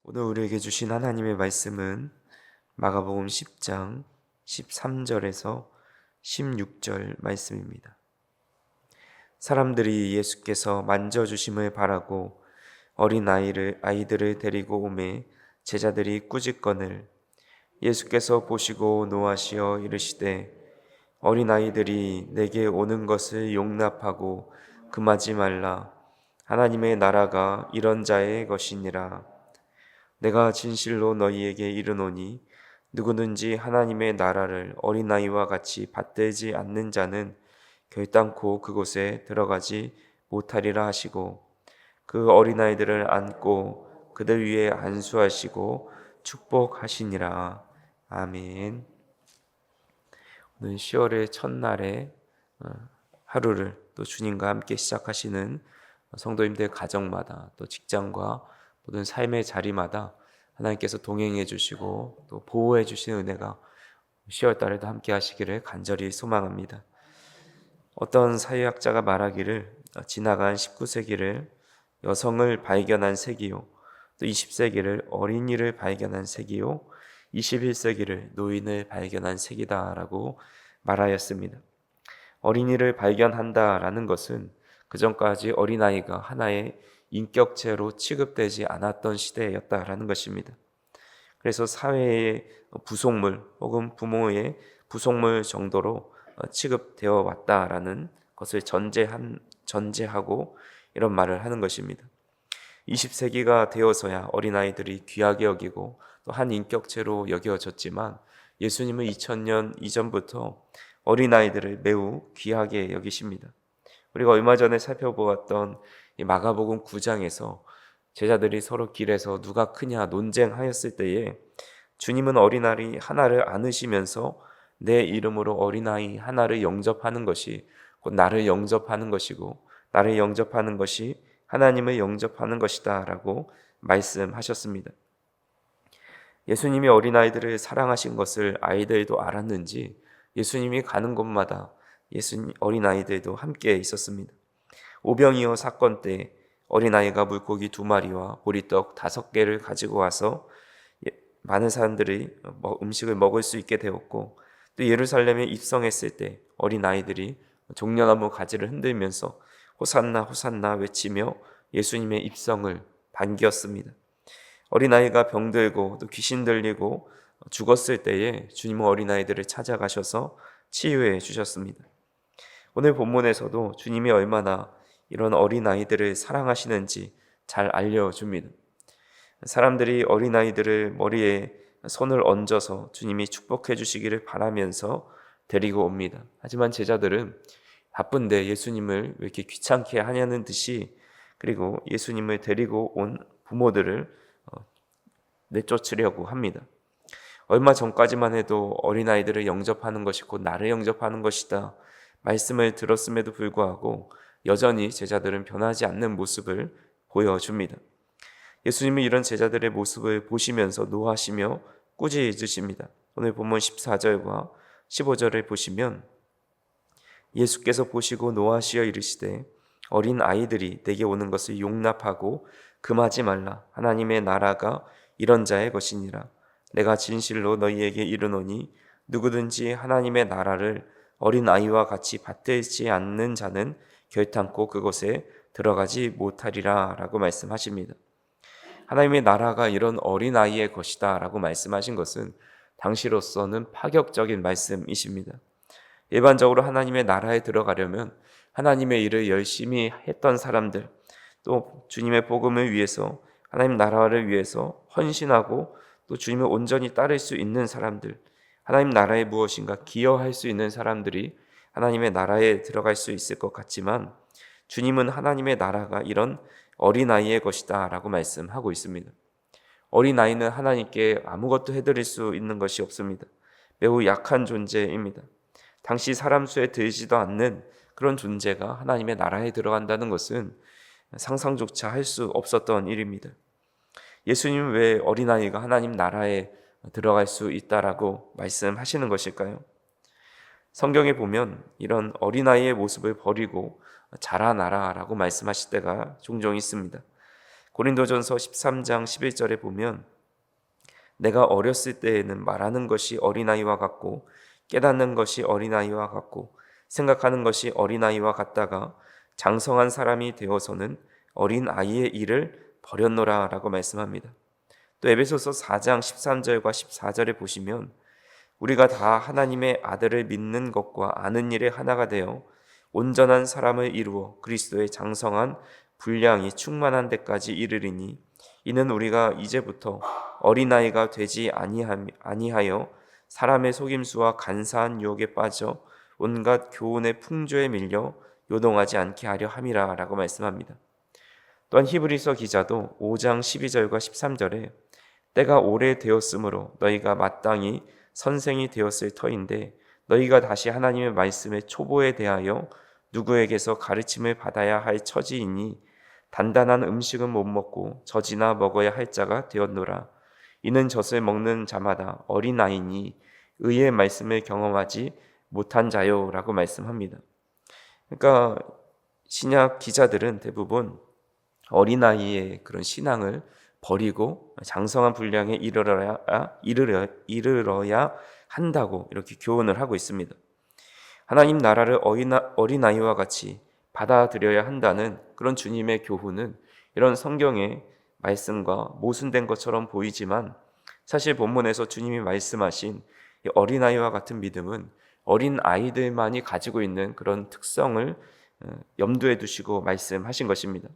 오늘 우리에게 주신 하나님의 말씀은 마가복음 10장 13절에서 16절 말씀입니다. 사람들이 예수께서 만져주심을 바라고 아이들을 데리고 오매 제자들이 꾸짖거늘 예수께서 보시고 노하시어 이르시되 어린아이들이 내게 오는 것을 용납하고 금하지 말라. 하나님의 나라가 이런 자의 것이니라. 내가 진실로 너희에게 이르노니 누구든지 하나님의 나라를 어린아이와 같이 받들지 않는 자는 결단코 그곳에 들어가지 못하리라 하시고 그 어린아이들을 안고 그들 위에 안수하시고 축복하시니라. 아멘. 오늘 10월의 첫날에 하루를 또 주님과 함께 시작하시는 성도님들 가정마다 또 직장과 모든 삶의 자리마다 하나님께서 동행해 주시고 또 보호해 주시는 은혜가 10월 달에도 함께 하시기를 간절히 소망합니다. 어떤 사회학자가 말하기를 지나간 19세기를 여성을 발견한 세기요, 또 20세기를 어린이를 발견한 세기요, 21세기를 노인을 발견한 세기다라고 말하였습니다. 어린이를 발견한다라는 것은 그전까지 어린아이가 하나의 인격체로 취급되지 않았던 시대였다라는 것입니다. 그래서 사회의 부속물 혹은 부모의 부속물 정도로 취급되어 왔다라는 것을 전제하고 이런 말을 하는 것입니다. 20세기가 되어서야 어린아이들이 귀하게 여기고 또 한 인격체로 여겨졌지만 예수님은 2000년 이전부터 어린아이들을 매우 귀하게 여기십니다. 우리가 얼마 전에 살펴보았던 이 마가복음 9장에서 제자들이 서로 길에서 누가 크냐 논쟁하였을 때에 주님은 어린아이 하나를 안으시면서 내 이름으로 어린아이 하나를 영접하는 것이 곧 나를 영접하는 것이고 나를 영접하는 것이 하나님을 영접하는 것이다 라고 말씀하셨습니다. 예수님이 어린아이들을 사랑하신 것을 아이들도 알았는지 예수님이 가는 곳마다 어린아이들도 함께 있었습니다. 오병이어 사건 때 어린아이가 물고기 2마리와 보리떡 5개를 가지고 와서 많은 사람들이 음식을 먹을 수 있게 되었고, 또 예루살렘에 입성했을 때 어린아이들이 종려나무 가지를 흔들면서 호산나 호산나 외치며 예수님의 입성을 반겼습니다. 어린아이가 병들고 또 귀신 들리고 죽었을 때에 주님은 어린아이들을 찾아가셔서 치유해 주셨습니다. 오늘 본문에서도 주님이 얼마나 이런 어린아이들을 사랑하시는지 잘 알려줍니다. 사람들이 어린아이들을 머리에 손을 얹어서 주님이 축복해 주시기를 바라면서 데리고 옵니다. 하지만 제자들은 바쁜데 예수님을 왜 이렇게 귀찮게 하냐는 듯이, 그리고 예수님을 데리고 온 부모들을 내쫓으려고 합니다. 얼마 전까지만 해도 어린아이들을 영접하는 것이 곧 나를 영접하는 것이다 말씀을 들었음에도 불구하고 여전히 제자들은 변하지 않는 모습을 보여줍니다. 예수님은 이런 제자들의 모습을 보시면서 노하시며 꾸짖으십니다. 오늘 본문 14절과 15절을 보시면 예수께서 보시고 노하시어 이르시되 어린 아이들이 내게 오는 것을 용납하고 금하지 말라. 하나님의 나라가 이런 자의 것이니라. 내가 진실로 너희에게 이르노니 누구든지 하나님의 나라를 어린 아이와 같이 받들지 않는 자는 결탄코 그곳에 들어가지 못하리라 라고 말씀하십니다. 하나님의 나라가 이런 어린 아이의 것이다 라고 말씀하신 것은 당시로서는 파격적인 말씀이십니다. 일반적으로 하나님의 나라에 들어가려면 하나님의 일을 열심히 했던 사람들, 또 주님의 복음을 위해서 하나님 나라를 위해서 헌신하고 또 주님을 온전히 따를 수 있는 사람들, 하나님 나라에 무엇인가 기여할 수 있는 사람들이 하나님의 나라에 들어갈 수 있을 것 같지만 주님은 하나님의 나라가 이런 어린아이의 것이다 라고 말씀하고 있습니다. 어린아이는 하나님께 아무것도 해드릴 수 있는 것이 없습니다. 매우 약한 존재입니다. 당시 사람 수에 들지도 않는 그런 존재가 하나님의 나라에 들어간다는 것은 상상조차 할 수 없었던 일입니다. 예수님은 왜 어린아이가 하나님 나라에 들어갈 수 있다라고 말씀하시는 것일까요? 성경에 보면 이런 어린아이의 모습을 버리고 자라나라 라고 말씀하실 때가 종종 있습니다. 고린도전서 13장 11절에 보면 내가 어렸을 때에는 말하는 것이 어린아이와 같고 깨닫는 것이 어린아이와 같고 생각하는 것이 어린아이와 같다가 장성한 사람이 되어서는 어린아이의 일을 버렸노라 라고 말씀합니다. 또 에베소서 4장 13절과 14절에 보시면 우리가 다 하나님의 아들을 믿는 것과 아는 일에 하나가 되어 온전한 사람을 이루어 그리스도의 장성한 분량이 충만한 데까지 이르리니 이는 우리가 이제부터 어린아이가 되지 아니하여 사람의 속임수와 간사한 유혹에 빠져 온갖 교훈의 풍조에 밀려 요동하지 않게 하려 함이라 라고 말씀합니다. 또한 히브리서 기자도 5장 12절과 13절에 때가 오래되었으므로 너희가 마땅히 선생이 되었을 터인데 너희가 다시 하나님의 말씀의 초보에 대하여 누구에게서 가르침을 받아야 할 처지이니 단단한 음식은 못 먹고 젖이나 먹어야 할 자가 되었노라. 이는 젖을 먹는 자마다 어린아이니 의의 말씀을 경험하지 못한 자요 라고 말씀합니다. 그러니까 신약 기자들은 대부분 어린아이의 그런 신앙을 버리고 장성한 분량에 이르러야 한다고 이렇게 교훈을 하고 있습니다. 하나님 나라를 어린아이와 같이 받아들여야 한다는 그런 주님의 교훈은 이런 성경의 말씀과 모순된 것처럼 보이지만 사실 본문에서 주님이 말씀하신 어린아이와 같은 믿음은 어린아이들만이 가지고 있는 그런 특성을 염두에 두시고 말씀하신 것입니다.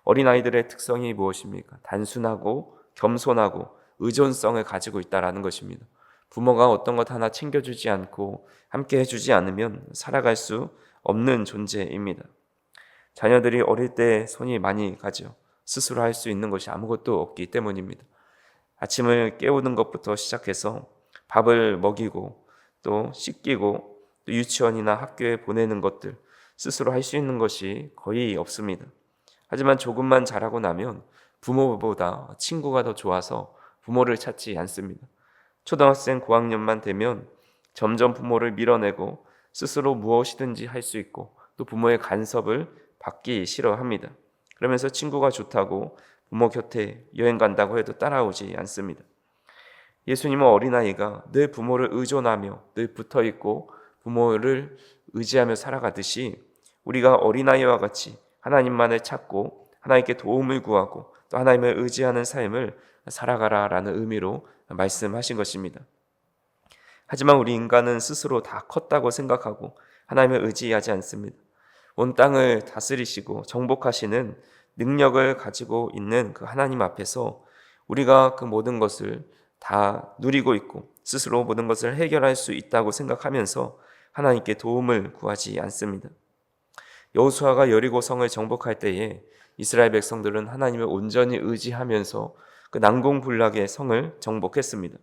어린아이들의 특성이 무엇입니까? 단순하고 겸손하고 의존성을 가지고 있다는 것입니다. 부모가 어떤 것 하나 챙겨주지 않고 함께 해주지 않으면 살아갈 수 없는 존재입니다. 자녀들이 어릴 때 손이 많이 가죠. 스스로 할 수 있는 것이 아무것도 없기 때문입니다. 아침을 깨우는 것부터 시작해서 밥을 먹이고 또 씻기고 또 유치원이나 학교에 보내는 것들 스스로 할 수 있는 것이 거의 없습니다. 하지만 조금만 자라고 나면 부모보다 친구가 더 좋아서 부모를 찾지 않습니다. 초등학생 고학년만 되면 점점 부모를 밀어내고 스스로 무엇이든지 할 수 있고 또 부모의 간섭을 받기 싫어합니다. 그러면서 친구가 좋다고 부모 곁에 여행 간다고 해도 따라오지 않습니다. 예수님은 어린아이가 늘 부모를 의존하며 늘 붙어있고 부모를 의지하며 살아가듯이 우리가 어린아이와 같이 하나님만을 찾고 하나님께 도움을 구하고 또 하나님을 의지하는 삶을 살아가라라는 의미로 말씀하신 것입니다. 하지만 우리 인간은 스스로 다 컸다고 생각하고 하나님을 의지하지 않습니다. 온 땅을 다스리시고 정복하시는 능력을 가지고 있는 그 하나님 앞에서 우리가 그 모든 것을 다 누리고 있고 스스로 모든 것을 해결할 수 있다고 생각하면서 하나님께 도움을 구하지 않습니다. 여호수아가 여리고성을 정복할 때에 이스라엘 백성들은 하나님을 온전히 의지하면서 그 난공불락의 성을 정복했습니다.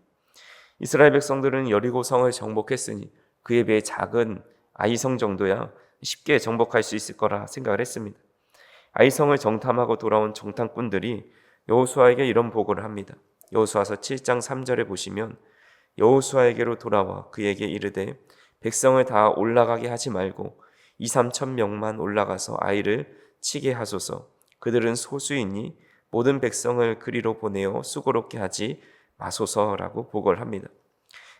이스라엘 백성들은 여리고성을 정복했으니 그에 비해 작은 아이성 정도야 쉽게 정복할 수 있을 거라 생각을 했습니다. 아이성을 정탐하고 돌아온 정탐꾼들이 여호수아에게 이런 보고를 합니다. 여호수아서 7장 3절에 보시면 여호수아에게로 돌아와 그에게 이르되 백성을 다 올라가게 하지 말고 2-3천 명만 올라가서 아이를 치게 하소서. 그들은 소수이니 모든 백성을 그리로 보내어 수고롭게 하지 마소서라고 보고를 합니다.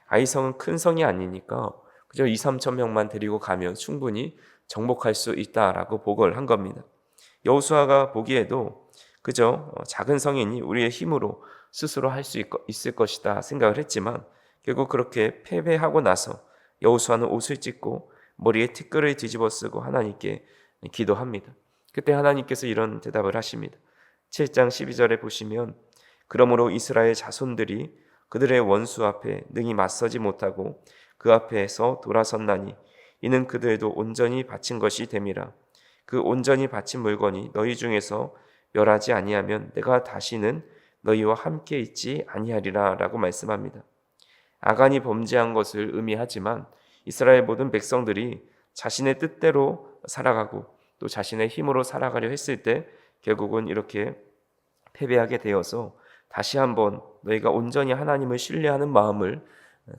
아이성은 큰 성이 아니니까 그저 2-3천 명만 데리고 가면 충분히 정복할 수 있다라고 보고를 한 겁니다. 여호수아가 보기에도 그저 작은 성이니 우리의 힘으로 스스로 할 수 있을 것이다 생각을 했지만 결국 그렇게 패배하고 나서 여호수아는 옷을 찢고 머리에 티끌을 뒤집어 쓰고 하나님께 기도합니다. 그때 하나님께서 이런 대답을 하십니다. 7장 12절에 보시면 그러므로 이스라엘 자손들이 그들의 원수 앞에 능히 맞서지 못하고 그 앞에서 돌아섰나니 이는 그들도 온전히 바친 것이 됨이라. 그 온전히 바친 물건이 너희 중에서 멸하지 아니하면 내가 다시는 너희와 함께 있지 아니하리라 라고 말씀합니다. 아간이 범죄한 것을 의미하지만 이스라엘 모든 백성들이 자신의 뜻대로 살아가고 또 자신의 힘으로 살아가려 했을 때 결국은 이렇게 패배하게 되어서 다시 한번 너희가 온전히 하나님을 신뢰하는 마음을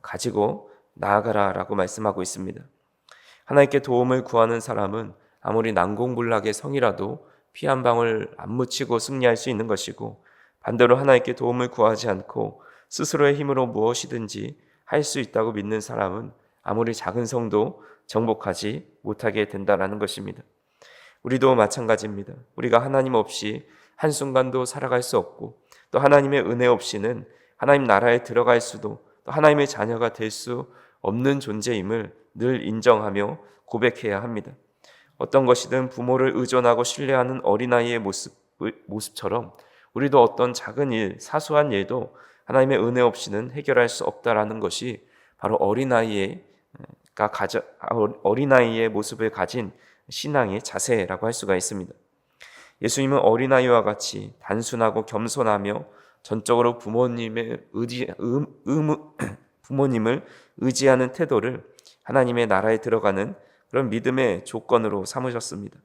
가지고 나아가라라고 말씀하고 있습니다. 하나님께 도움을 구하는 사람은 아무리 난공불락의 성이라도 피 한 방울 안 묻히고 승리할 수 있는 것이고, 반대로 하나님께 도움을 구하지 않고 스스로의 힘으로 무엇이든지 할 수 있다고 믿는 사람은 아무리 작은 성도 정복하지 못하게 된다라는 것입니다. 우리도 마찬가지입니다. 우리가 하나님 없이 한순간도 살아갈 수 없고, 또 하나님의 은혜 없이는 하나님 나라에 들어갈 수도, 또 하나님의 자녀가 될 수 없는 존재임을 늘 인정하며 고백해야 합니다. 어떤 것이든 부모를 의존하고 신뢰하는 어린아이의 모습처럼 우리도 어떤 작은 일, 사소한 일도 하나님의 은혜 없이는 해결할 수 없다라는 것이 바로 어린아이의 모습을 가진 신앙의 자세라고 할 수가 있습니다. 예수님은 어린아이와 같이 단순하고 겸손하며 전적으로 부모님을 의지하는 태도를 하나님의 나라에 들어가는 그런 믿음의 조건으로 삼으셨습니다.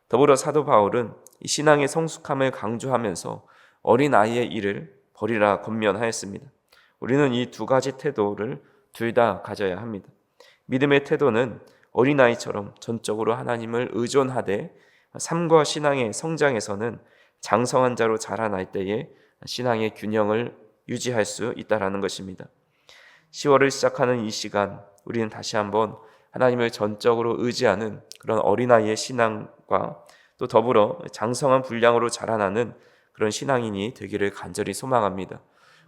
더불어 사도 바울은 이 신앙의 성숙함을 강조하면서 어린아이의 일을 버리라 권면하였습니다. 우리는 이 두 가지 태도를 둘 다 가져야 합니다. 믿음의 태도는 어린아이처럼 전적으로 하나님을 의존하되, 삶과 신앙의 성장에서는 장성한 자로 자라날 때에 신앙의 균형을 유지할 수 있다는 것입니다. 10월을 시작하는 이 시간, 우리는 다시 한번 하나님을 전적으로 의지하는 그런 어린아이의 신앙과 또 더불어 장성한 분량으로 자라나는 그런 신앙인이 되기를 간절히 소망합니다.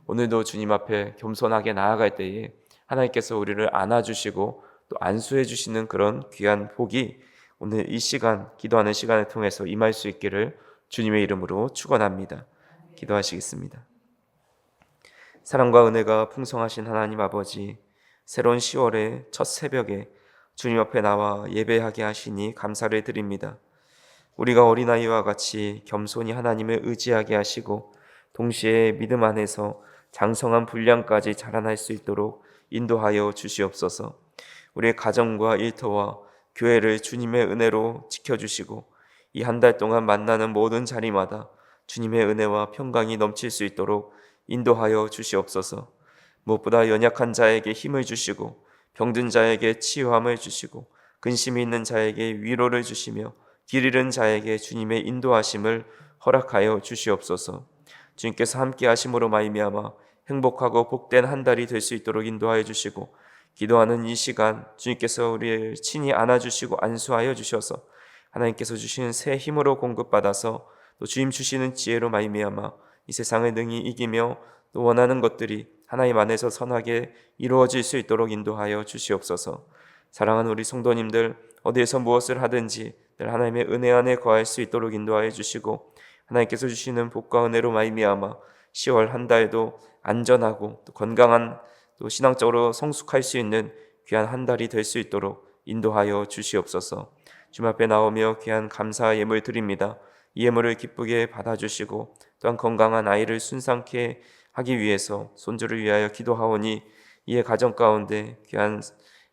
오늘도 주님 앞에 겸손하게 나아갈 때에 하나님께서 우리를 안아주시고 또 안수해 주시는 그런 귀한 복이 오늘 이 시간, 기도하는 시간을 통해서 임할 수 있기를 주님의 이름으로 축원합니다. 기도하시겠습니다. 사랑과 은혜가 풍성하신 하나님 아버지, 새로운 10월의 첫 새벽에 주님 앞에 나와 예배하게 하시니 감사를 드립니다. 우리가 어린아이와 같이 겸손히 하나님을 의지하게 하시고 동시에 믿음 안에서 장성한 분량까지 자라날 수 있도록 인도하여 주시옵소서. 우리의 가정과 일터와 교회를 주님의 은혜로 지켜주시고 이 한 달 동안 만나는 모든 자리마다 주님의 은혜와 평강이 넘칠 수 있도록 인도하여 주시옵소서. 무엇보다 연약한 자에게 힘을 주시고 병든 자에게 치유함을 주시고 근심이 있는 자에게 위로를 주시며 길 잃은 자에게 주님의 인도하심을 허락하여 주시옵소서. 주님께서 함께 하심으로 말미암아 행복하고 복된 한 달이 될 수 있도록 인도하여 주시고, 기도하는 이 시간 주님께서 우리를 친히 안아주시고 안수하여 주셔서 하나님께서 주시는 새 힘으로 공급받아서 또 주님 주시는 지혜로 말미암아 이 세상을 능히 이기며 또 원하는 것들이 하나님 안에서 선하게 이루어질 수 있도록 인도하여 주시옵소서. 사랑하는 우리 성도님들, 어디에서 무엇을 하든지 늘 하나님의 은혜 안에 거할 수 있도록 인도하여 주시고, 하나님께서 주시는 복과 은혜로 말미암아 10월 한 달도 안전하고 또 건강한 또 신앙적으로 성숙할 수 있는 귀한 한 달이 될 수 있도록 인도하여 주시옵소서. 주님 앞에 나오며 귀한 감사 예물 드립니다. 이 예물을 기쁘게 받아주시고 또한 건강한 아이를 순상케 하기 위해서 손주를 위하여 기도하오니 이의 가정 가운데 귀한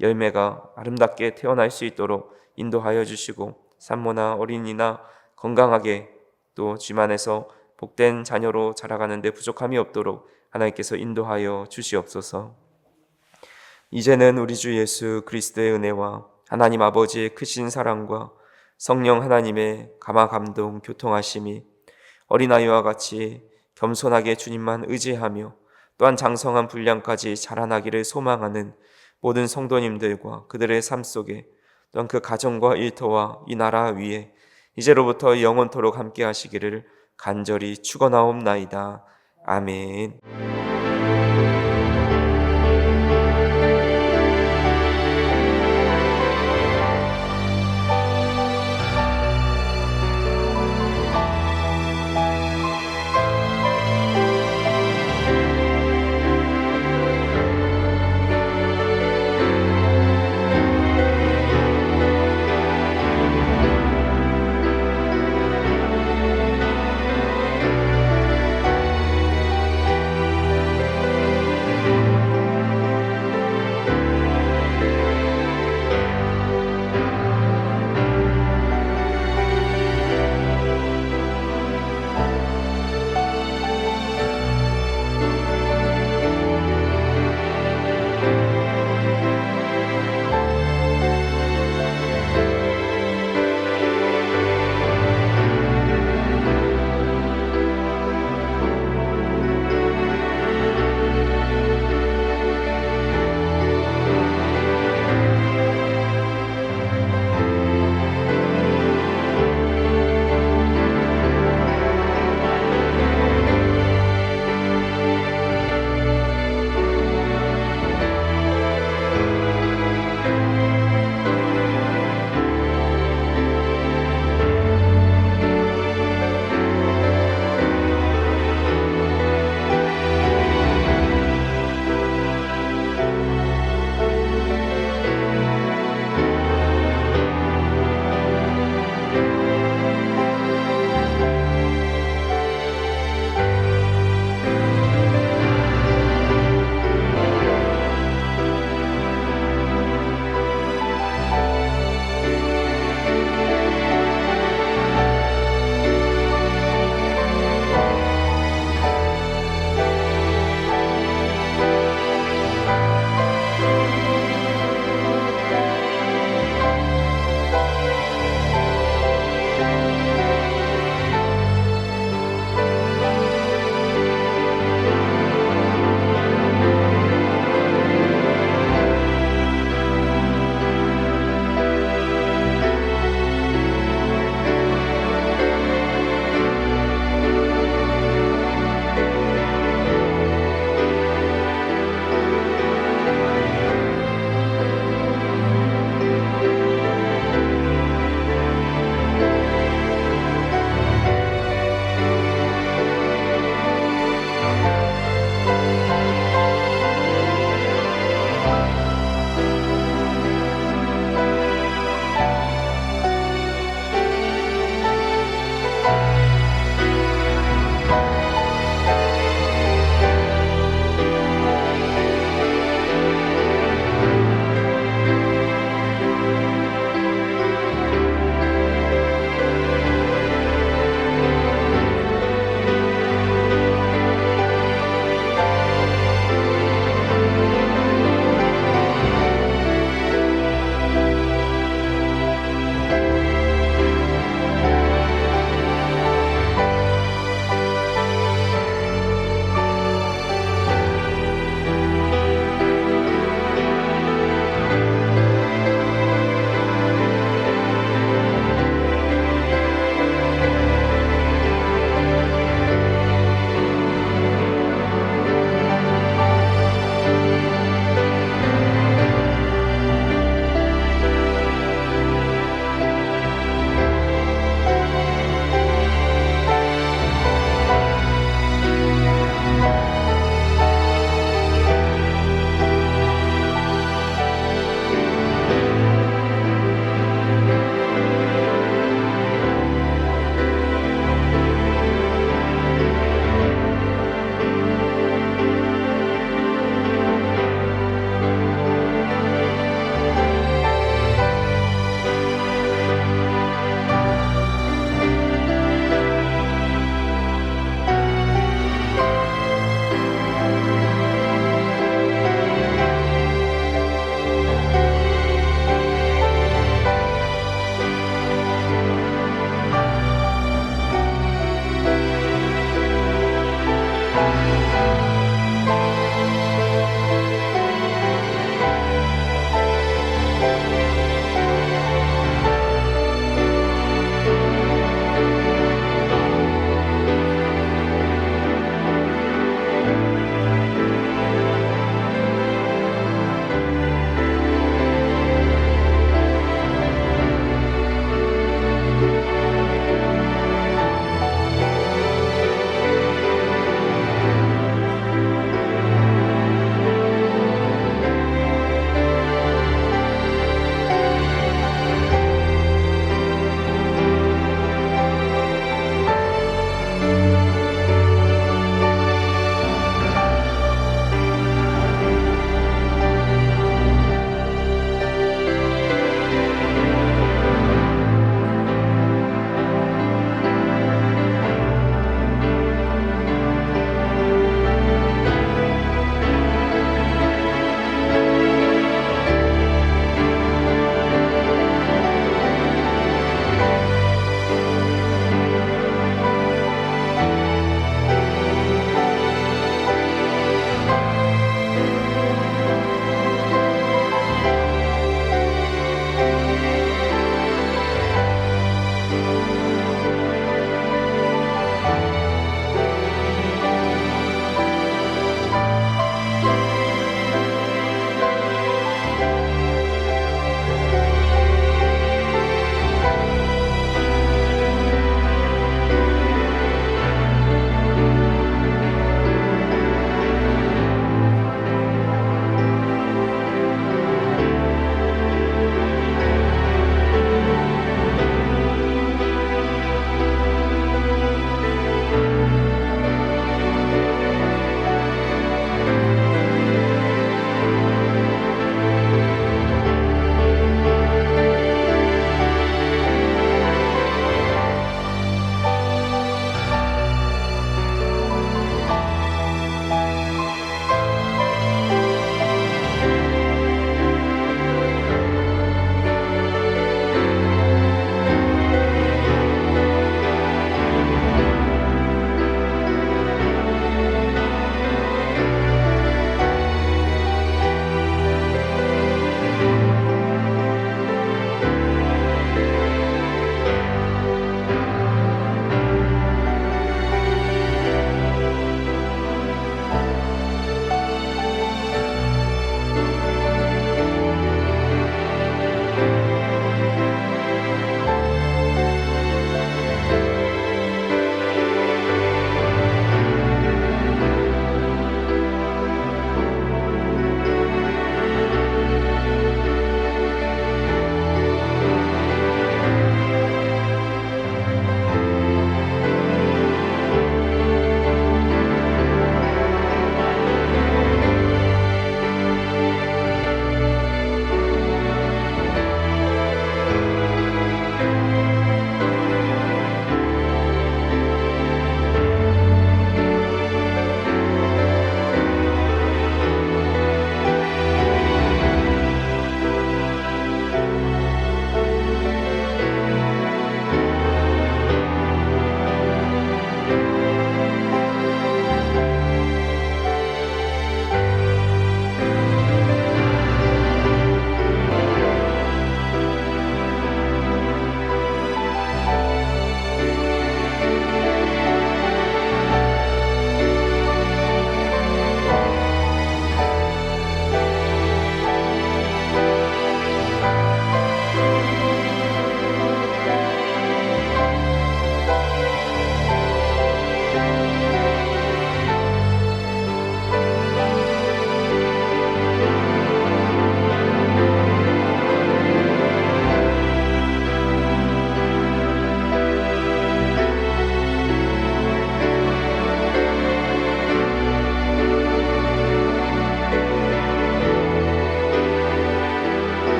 열매가 아름답게 태어날 수 있도록 인도하여 주시고, 산모나 어린이나 건강하게 또 주님 안에서 복된 자녀로 자라가는 데 부족함이 없도록 하나님께서 인도하여 주시옵소서. 이제는 우리 주 예수 그리스도의 은혜와 하나님 아버지의 크신 사랑과 성령 하나님의 감화 감동 교통하심이 어린아이와 같이 겸손하게 주님만 의지하며 또한 장성한 분량까지 자라나기를 소망하는 모든 성도님들과 그들의 삶 속에, 또한 그 가정과 일터와 이 나라 위에 이제로부터 영원토록 함께 하시기를 간절히 축원하옵나이다. 아멘.